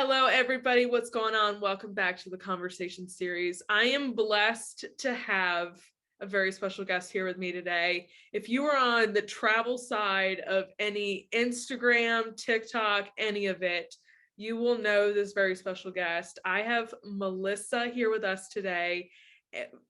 Hello, everybody. What's going on? Welcome back to the conversation series. I am blessed to have a very special guest here with me today. If you are on the travel side of any Instagram, TikTok, any of it, you will know this very special guest. I have Melissa here with us today,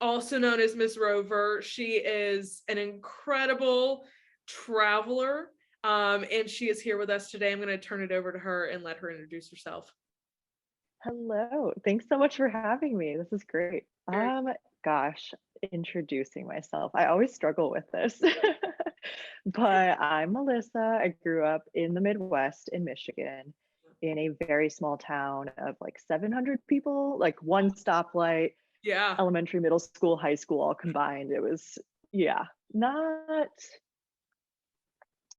also known as Miss Rover. She is an incredible traveler. And she is here with us today. I'm going to turn it over to her and let her introduce herself. Hello. Thanks so much for having me. This is great. Gosh, introducing myself. I always struggle with this. But I'm Melissa. I grew up in the Midwest in Michigan in a very small town of like 700 people, like one stoplight, Yeah. elementary, middle school, high school all combined. It was, not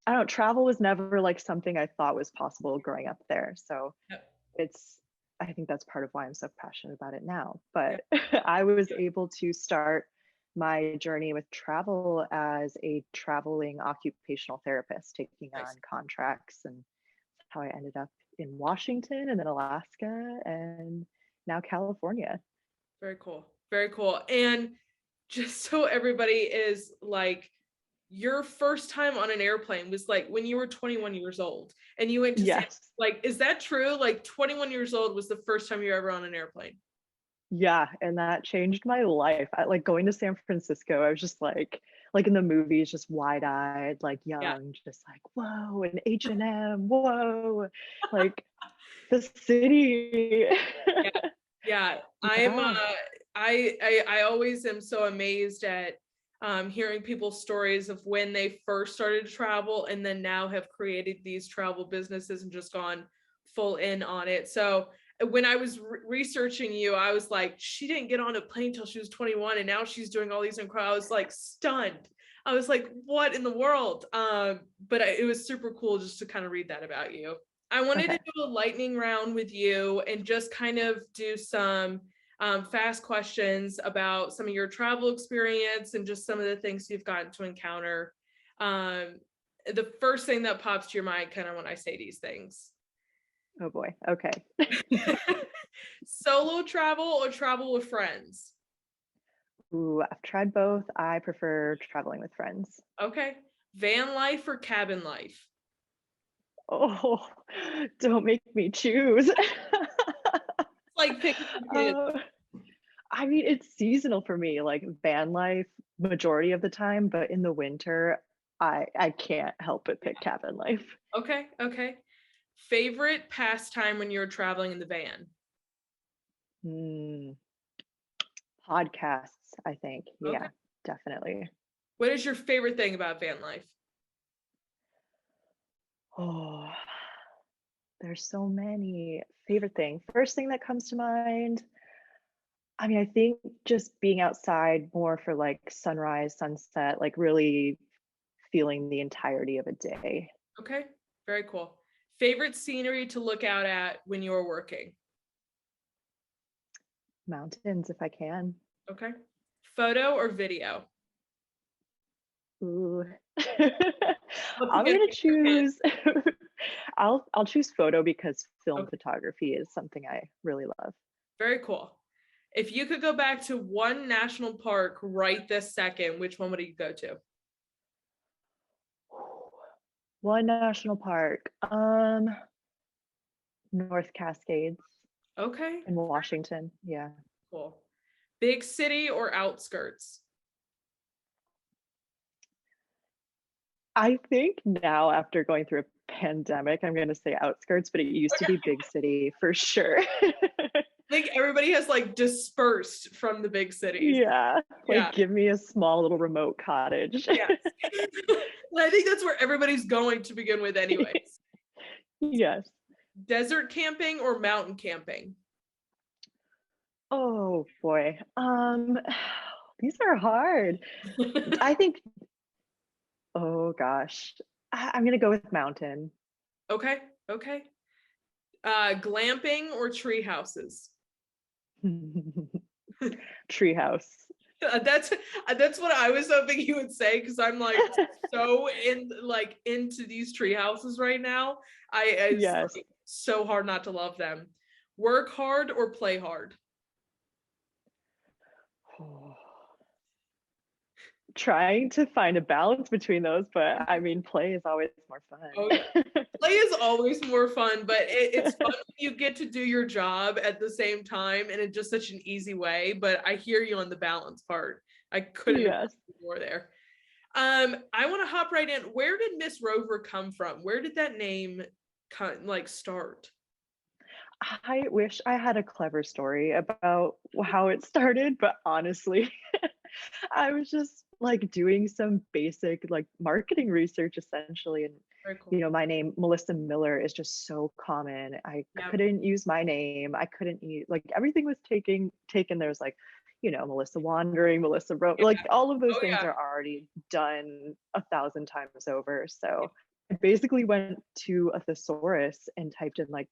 I don't know, travel was never like something I thought was possible growing up there. So I think that's part of why I'm so passionate about it now. But I was able to start my journey with travel as a traveling occupational therapist, taking on contracts, and how I ended up in Washington and then Alaska and now California. Very cool. Very cool. And just so everybody is like, your first time on an airplane was like when you were 21 years old and you went to is that true? Like 21 years old was the first time you were ever on an airplane? Yeah, and that changed my life. Like going to San Francisco, I was just like in the movies, just wide-eyed, like young, just like, whoa, and H&M, whoa, like the city. I always am so amazed at hearing people's stories of when they first started to travel and then now have created these travel businesses and just gone full in on it. So when I was researching you, I was like, she didn't get on a plane till she was 21 and now she's doing all these incredible, I was like stunned. I was like, what in the world? But it was super cool just to kind of read that about you. I wanted to do a lightning round with you and just kind of do some fast questions about some of your travel experience and just some of the things you've gotten to encounter. The first thing that pops to your mind kind of when I say these things. Oh boy. Okay. Solo travel or travel with friends? Ooh, I've tried both. I prefer traveling with friends. Okay. Van life or cabin life? Oh, don't make me choose. Like pick I mean, it's seasonal for me, like van life majority of the time, but in the winter, I can't help but pick cabin life. Okay. Favorite pastime when you're traveling in the van? Podcasts, I think. Okay. Yeah, definitely. What is your favorite thing about van life? Oh, there's so many. Favorite thing. First thing that comes to mind, I mean, I think just being outside more for like sunrise, sunset, like really feeling the entirety of a day. Okay, very cool. Favorite scenery to look out at when you're working? Mountains, if I can. Okay. Photo or video? Ooh. I'm gonna choose. I'll choose photo because film photography is something I really love. Very cool. If you could go back to one national park right this second, which one would you go to? One national park. North Cascades. Okay. In Washington. Yeah. Cool. Big city or outskirts? I think now, after going through a pandemic, I'm going to say outskirts, but it used to be big city for sure. I think everybody has like dispersed from the big cities. Yeah. Give me a small little remote cottage. Yes. I think that's where everybody's going to begin with anyways. Yes. Desert camping or mountain camping? Oh boy. These are hard. I think, oh gosh, I'm gonna go with mountain. Okay. Glamping or tree houses? Treehouse. That's what I was hoping you would say, because I'm like so into these tree houses right now. Yes. so hard not to love them. Work hard or play hard? Trying to find a balance between those, but I mean, play is always more Oh, fun. play is always more fun, but it's fun when you get to do your job at the same time and in just such an easy way. But I hear you on the balance part. I couldn't agree Yes. more there. I want to hop right in. Where did Miss Rover come from? Where did that name start? I wish I had a clever story about how it started, but honestly, I was just like doing some basic like marketing research essentially. And, Very cool. my name, Melissa Miller, is just so common. I Yeah. couldn't use my name. I couldn't use, like, everything was taken. There's like, Melissa Wandering, Melissa wrote, Yeah. like, all of those Oh things yeah. are already done 1,000 times over. So I basically went to a thesaurus and typed in like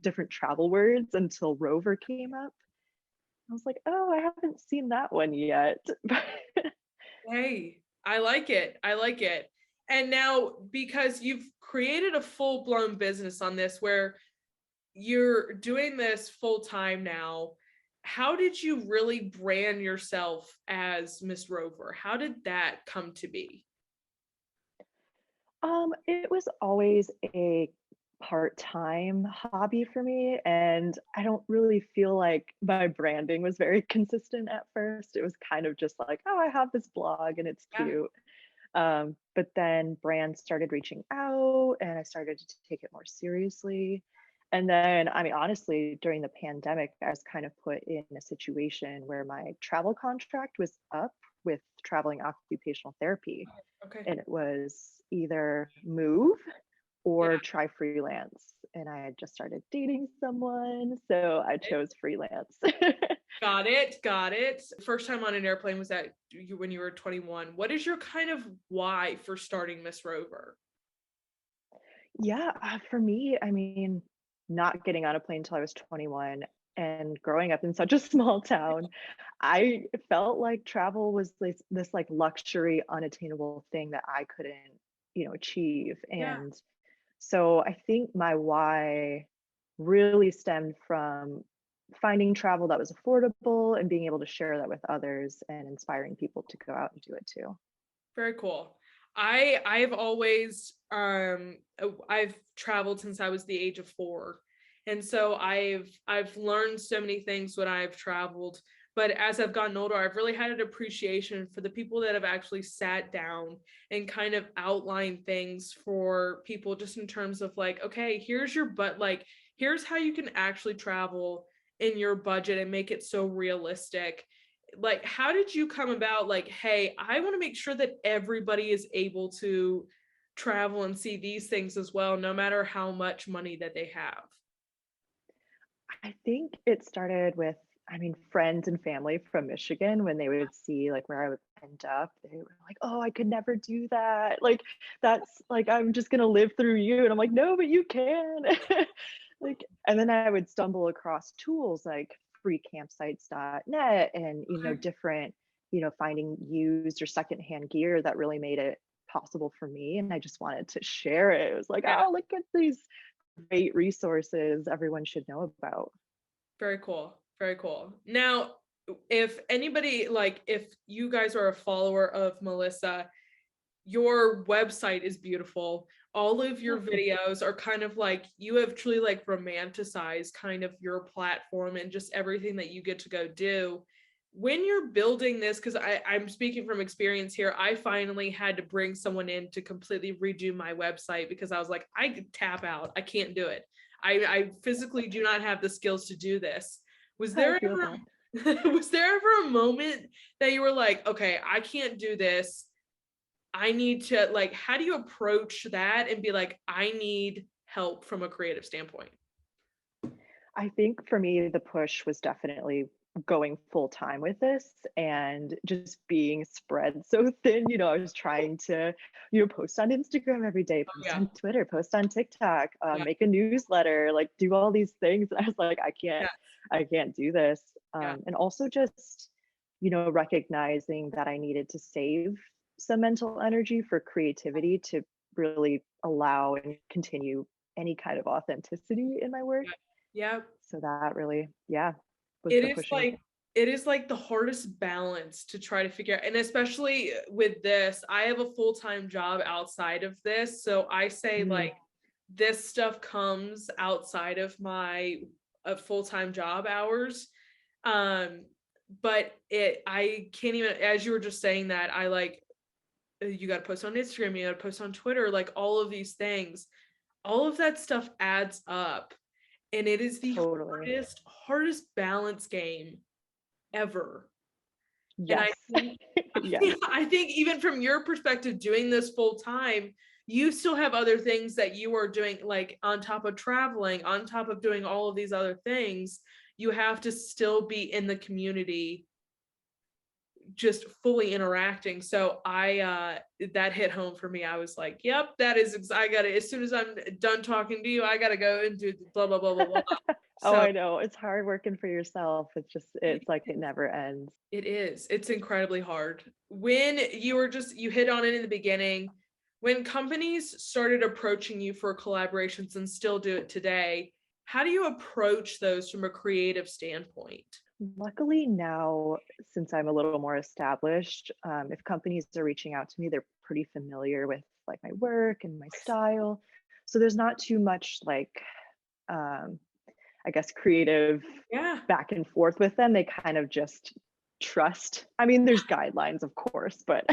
different travel words until Rover came up. I was like, oh, I haven't seen that one yet. Hey, I like it. I like it. And now, because you've created a full blown business on this where you're doing this full time now, how did you really brand yourself as Miss Rover? How did that come to be? It was always a part-time hobby for me, and I don't really feel like my branding was very consistent at first. It was kind of just like, oh, I have this blog and it's Yeah. cute. But then brands started reaching out and I started to take it more seriously. And then, I mean, honestly, during the pandemic, I was kind of put in a situation where my travel contract was up with traveling occupational therapy. Okay. And it was either move Yeah. or try freelance. And I had just started dating someone, so I chose freelance. Got it. Got it. First time on an airplane was when you were 21. What is your kind of why for starting Miss Rover? Yeah, for me, I mean, not getting on a plane until I was 21 and growing up in such a small town, I felt like travel was this like luxury, unattainable thing that I couldn't, achieve. Yeah. And so I think my why really stemmed from finding travel that was affordable and being able to share that with others and inspiring people to go out and do it too. Very cool. I've always I've traveled since I was the age of 4. And so I've learned so many things when I've traveled, but as I've gotten older, I've really had an appreciation for the people that have actually sat down and kind of outlined things for people just in terms of like, okay, here's your here's how you can actually travel in your budget and make it so realistic. Like, how did you come about, like, hey, I want to make sure that everybody is able to travel and see these things as well, no matter how much money that they have? I think it started with, I mean, friends and family from Michigan when they would see like where I would end up, they were like, "Oh, I could never do that. Like, that's like I'm just gonna live through you." And I'm like, "No, but you can." Like, and then I would stumble across tools like freecampsites.net and, Okay. different, finding used or secondhand gear that really made it possible for me. And I just wanted to share it. It was like, Yeah. oh, look at these great resources everyone should know about. Very cool. Very cool. Now, if anybody, like, if you guys are a follower of Melissa, your website is beautiful. All of your Oh, thank you. videos are kind of like you have truly like romanticized kind of your platform and just everything that you get to go do. When you're building this, because I'm speaking from experience here, I finally had to bring someone in to completely redo my website because I was like, I could tap out. I can't do it. I physically do not have the skills to do this. Was I there feel ever that. was there ever a moment that you were like, okay, I can't do this. I need to, like, how do you approach that and be like, I need help from a creative standpoint? I think for me, the push was definitely going full time with this and just being spread so thin. I was trying to, post on Instagram every day, Oh post yeah. on Twitter, post on TikTok, Yeah. make a newsletter, like do all these things. And I was like, Yeah. I can't do this. Yeah. And also just, recognizing that I needed to save some mental energy for creativity to really allow and continue any kind of authenticity in my work. Yeah. So that really, yeah, was It the is pushing. like it is like the hardest balance to try to figure out. And especially with this, I have a full-time job outside of this. So I say Mm, like this stuff comes outside of my full-time job hours. Um, but I can't even, as you were just saying that, I like you got to post on Instagram, you got to post on Twitter, like all of these things, all of that stuff adds up, and it is the totally. hardest balance game ever. And I Yes. think Yes. I think even from your perspective, doing this full time, you still have other things that you are doing, like on top of traveling, on top of doing all of these other things, you have to still be in the community, just fully interacting. So that hit home for me. I was like, yep, that is I gotta, as soon as I'm done talking to you, I gotta go and do blah blah blah blah blah. Oh, So I know. It's hard working for yourself. It's like it never ends. it is. It's incredibly hard. When you hit on it in the beginning, when companies started approaching you for collaborations and still do it today, how do you approach those from a creative standpoint? Luckily now, since I'm a little more established, if companies are reaching out to me, they're pretty familiar with like my work and my style. So there's not too much like, um, I guess, creative Yeah. back and forth with them. They kind of just trust. I mean, there's guidelines, of course, but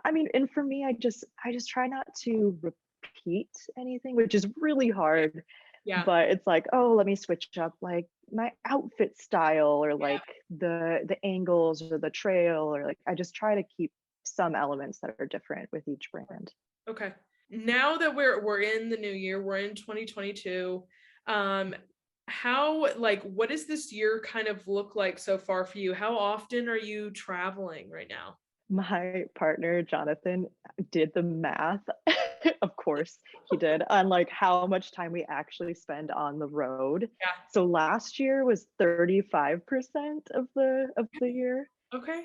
I mean, and for me, I just try not to repeat anything, which is really hard. Yeah. But it's like, oh, let me switch up like my outfit style or Yeah. like the angles or the trail, or like I just try to keep some elements that are different with each brand. Okay. Now that we're in the new year, we're in 2022. Um, how, like, what does this year kind of look like so far for you? How often are you traveling right now? My partner Jonathan did the math, of course he did, on like how much time we actually spend on the road. Yeah. So last year was 35% of the year. Okay.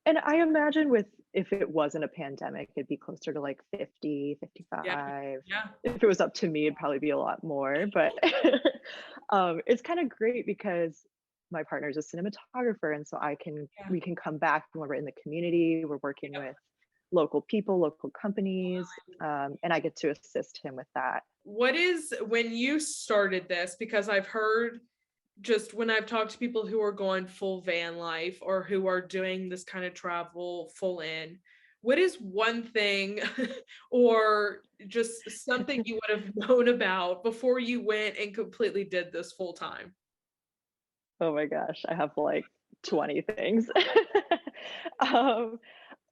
And I imagine with, if it wasn't a pandemic, it'd be closer to like 50, Yeah. 55. Yeah. If it was up to me, it'd probably be a lot more. But it's kind of great because my partner's a cinematographer, and so Yeah. we can come back when we're in the community. We're working Yep. with local people, local companies, and I get to assist him with that. What is, when you started this, because I've heard, just when I've talked to people who are going full van life or who are doing this kind of travel full in, what is one thing or just something you would have known about before you went and completely did this full time? Oh my gosh, I have like 20 things. um,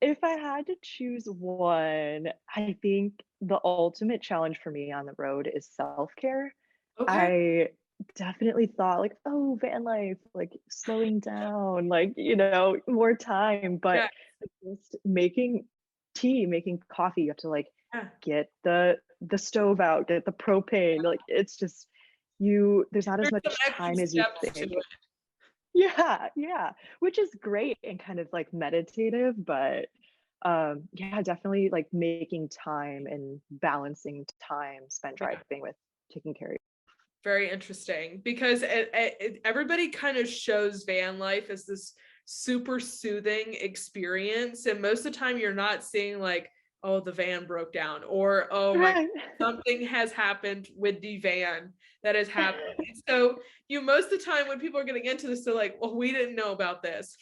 If I had to choose one, I think the ultimate challenge for me on the road is self-care. Okay. I definitely thought like, oh, van life, like slowing down, like, more time, but Yeah. just making tea, making coffee, you have to like Yeah. get the stove out, get the propane, like it's just there's not as There's some much extra time as you steps to think. it. Yeah, yeah, which is great and kind of like meditative, but yeah, definitely like making time and balancing time spent Yeah. driving with taking care of. Very interesting, because everybody kind of shows van life as this super soothing experience, and most of the time you're not seeing like, oh, the van broke down, or oh my, Right. something has happened with the van that has happened. So you, most of the time when people are getting into this, they're like, well, we didn't know about this.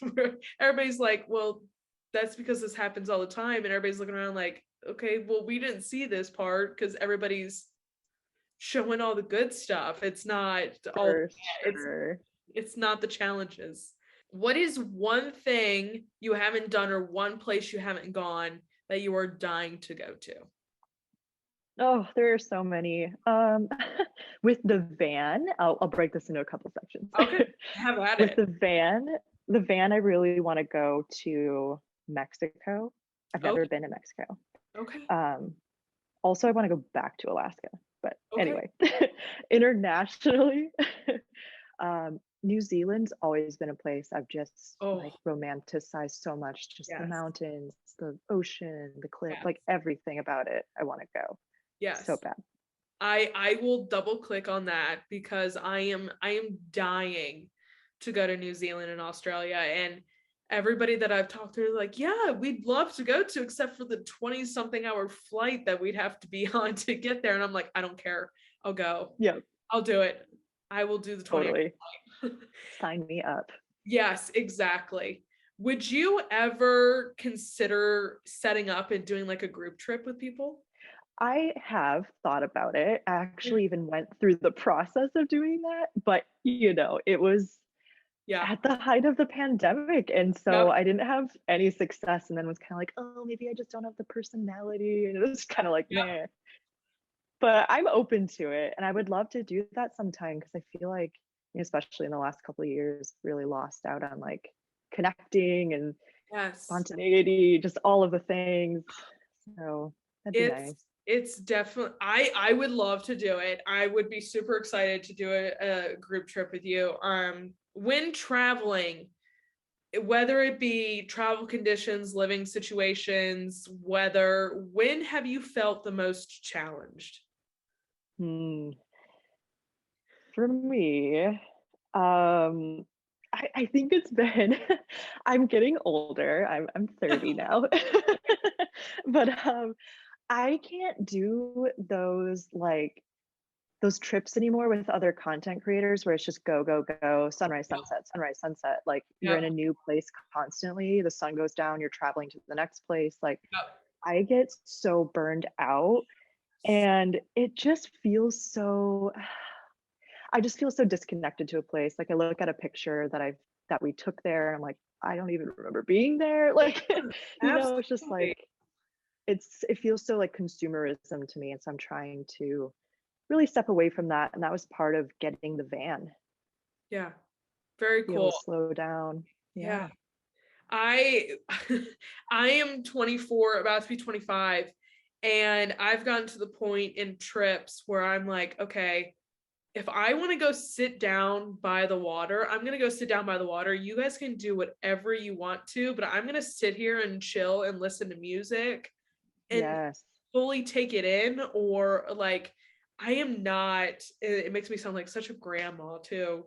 Everybody's like, well, that's because this happens all the time, and everybody's looking around like, okay, well, we didn't see this part because everybody's showing all the good stuff. It's not all For it's sure. it's not the challenges. What is one thing you haven't done or one place you haven't gone that you are dying to go to? Oh, there are so many. With the van, I'll break this into a couple sections. Okay, have at With it. the van, I really want to go to Mexico. I've never Okay, been to Mexico. okay, Um, Also, I want to go back to Alaska. But okay. anyway, internationally, New Zealand's always been a place I've just like Oh, romanticized so much. Just the yes, mountains, the ocean, the cliff, yes, like everything about it. I want to go so yes. bad. I will double click on that because I am dying to go to New Zealand and Australia, and everybody that I've talked to is like, yeah, we'd love to go to, except for the 20 something hour flight that we'd have to be on to get there. And I'm like, I don't care. I'll go. Yeah, I'll do it. I will do the 20 hour totally. flight. Sign me up. Yes, exactly. Would you ever consider setting up and doing like a group trip with people? I have thought about it. I Yeah. actually even went through the process of doing that, but it was Yeah. at the height of the pandemic, and so Yep. I didn't have any success, and then was kind of like, oh, maybe I just don't have the personality, and it was kind of like, Yep. man. But I'm open to it, and I would love to do that sometime because I feel like, especially in the last couple of years, really lost out on like connecting and Yes. spontaneity, just all of the things. So that'd be It's nice. it's definitely I would love to do it. I would be super excited to do a group trip with you. When traveling, whether it be travel conditions, living situations, weather, when have you felt the most challenged? Hmm. For me, um, I think it's been I'm getting older. I'm 30 now. But I can't do those trips anymore with other content creators where it's just go, go, go, Yep. sunrise, sunset. Like you're in Yep. a new place constantly. The sun goes down, you're traveling to the next place. Like Yep. I get so burned out, and it just feels so I just feel so disconnected to a place. Like I look at a picture that we took there and I'm like, I don't even remember being there. Like, it's just Absolutely. like it feels so like consumerism to me. And so I'm trying to really step away from that. And that was part of getting the van, Yeah. Very be able cool. to slow down. Yeah. Yeah. I I am 24, about to be 25, and I've gotten to the point in trips where I'm like, okay, if I want to go sit down by the water, I'm going to go sit down by the water. You guys can do whatever you want to, but I'm going to sit here and chill and listen to music and Yes. fully take it in. Or like, I am not, it makes me sound like such a grandma too.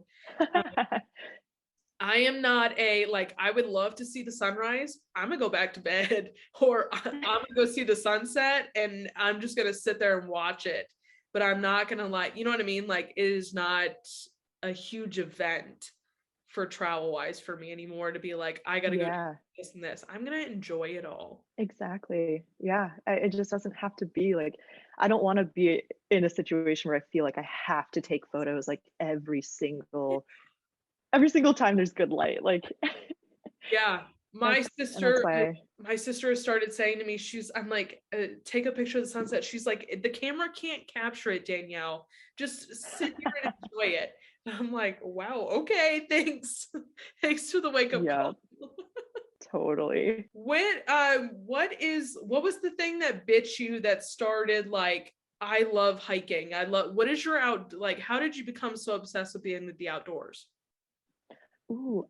I am not a like, I would love to see the sunrise. I'm gonna go back to bed, or I'm gonna go see the sunset and I'm just gonna sit there and watch it. But I'm not gonna like, you know what I mean? Like, it is not a huge event for travel wise for me anymore to be like, I gotta go do Yeah, this and this. I'm gonna enjoy it all. exactly. Yeah. It just doesn't have to be like, I don't want to be in a situation where I feel like I have to take photos like every single time there's good light. Like Yeah. that's why. My sister has started saying to me, I'm like, take a picture of the sunset. She's like, the camera can't capture it, Danielle. Just sit here and enjoy it. And I'm like, wow, okay, thanks. Thanks for the wake up Yeah, call. totally. What was the thing that bit you that started like, I love hiking. What is your like, how did you become so obsessed with being with the outdoors? Ooh,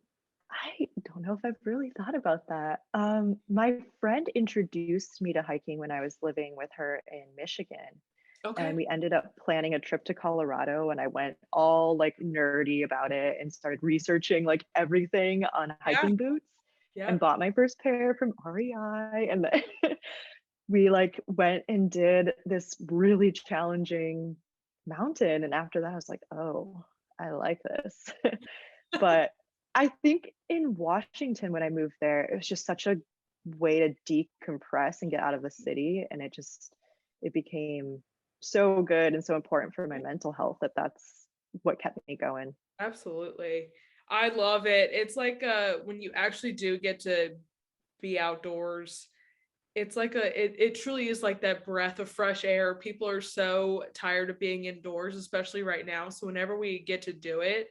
I don't know if I've really thought about that. My friend introduced me to hiking when I was living with her in Michigan, and Okay. we ended up planning a trip to Colorado, and I went all like nerdy about it and started researching like everything on Yeah. hiking boots Yeah. and bought my first pair from REI. And then we like went and did this really challenging mountain. And after that, I was like, oh, I like this. But I think in Washington, when I moved there, it was just such a way to decompress and get out of the city. And it became so good and so important for my mental health that that's what kept me going. Absolutely. I love it. It's like when you actually do get to be outdoors, it's like it truly is like that breath of fresh air. People are so tired of being indoors, especially right now. So whenever we get to do it,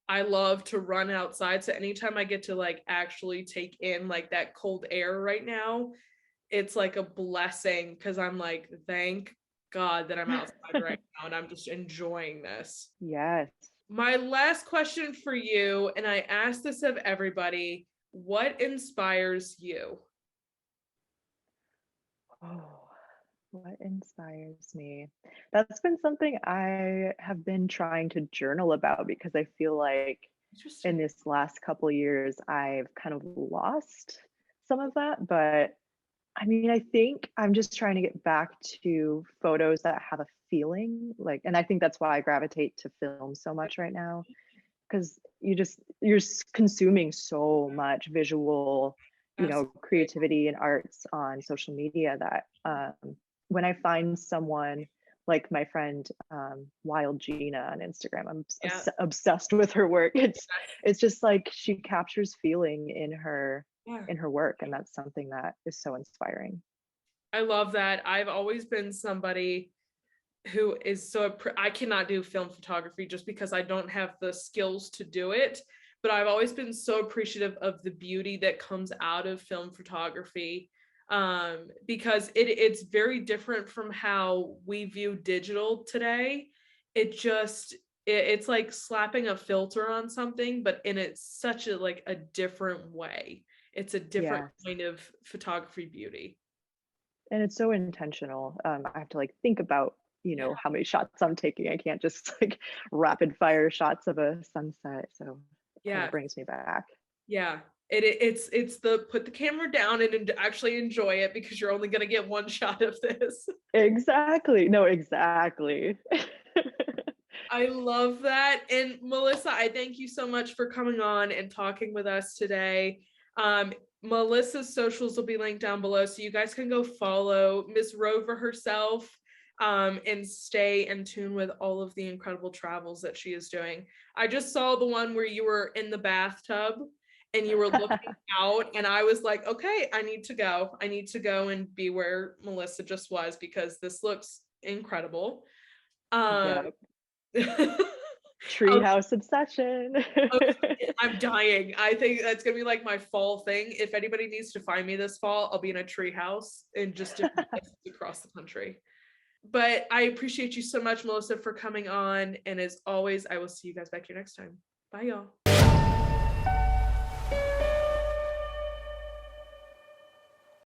I love to run outside. So anytime I get to like actually take in like that cold air right now, it's like a blessing because I'm like, thank God that I'm outside right now and I'm just enjoying this. Yes. My last question for you, and I ask this of everybody, what inspires you? Oh. What inspires me? That's been something I have been trying to journal about because I feel like in Interesting. this last couple years, I've kind of lost some of that. But I mean, I think I'm just trying to get back to photos that have a feeling like, and I think that's why I gravitate to film so much right now, because consuming so much visual, Absolutely. creativity and arts on social media that when I find someone like my friend Wild Gina on Instagram, I'm Yeah. obsessed with her work. it's Yes. it's just like she captures feeling Yeah. in her work, and that's something that is so inspiring. I love that. I've always been somebody who is I cannot do film photography just because I don't have the skills to do it. But I've always been so appreciative of the beauty that comes out of film photography, because it's very different from how we view digital today. It's like slapping a filter on something, but in it's such a like a different way. It's a different Yeah, kind of photography beauty. and it's so intentional. I have to like think about Yeah. how many shots I'm taking. I can't just like rapid fire shots of a sunset, so it kind of Yeah. brings me back. Yeah. It's the put the camera down and actually enjoy it because you're only gonna get one shot of this. Exactly. No, exactly. I love that. And Melissa, I thank you so much for coming on and talking with us today. Um, Melissa's socials will be linked down below, so you guys can go follow Miss Rover herself, and stay in tune with all of the incredible travels that she is doing. I just saw the one where you were in the bathtub and you were looking out, and I was like, okay, I need to go. I need to go and be where Melissa just was because this looks incredible. Um, Yep. I'll- Treehouse obsession. oh, I'm dying. I think that's gonna be like my fall thing. If anybody needs to find me this fall, I'll be in a tree house in just different places across the country. But I appreciate you so much, Melissa, for coming on. And as always, I will see you guys back here next time. Bye, y'all.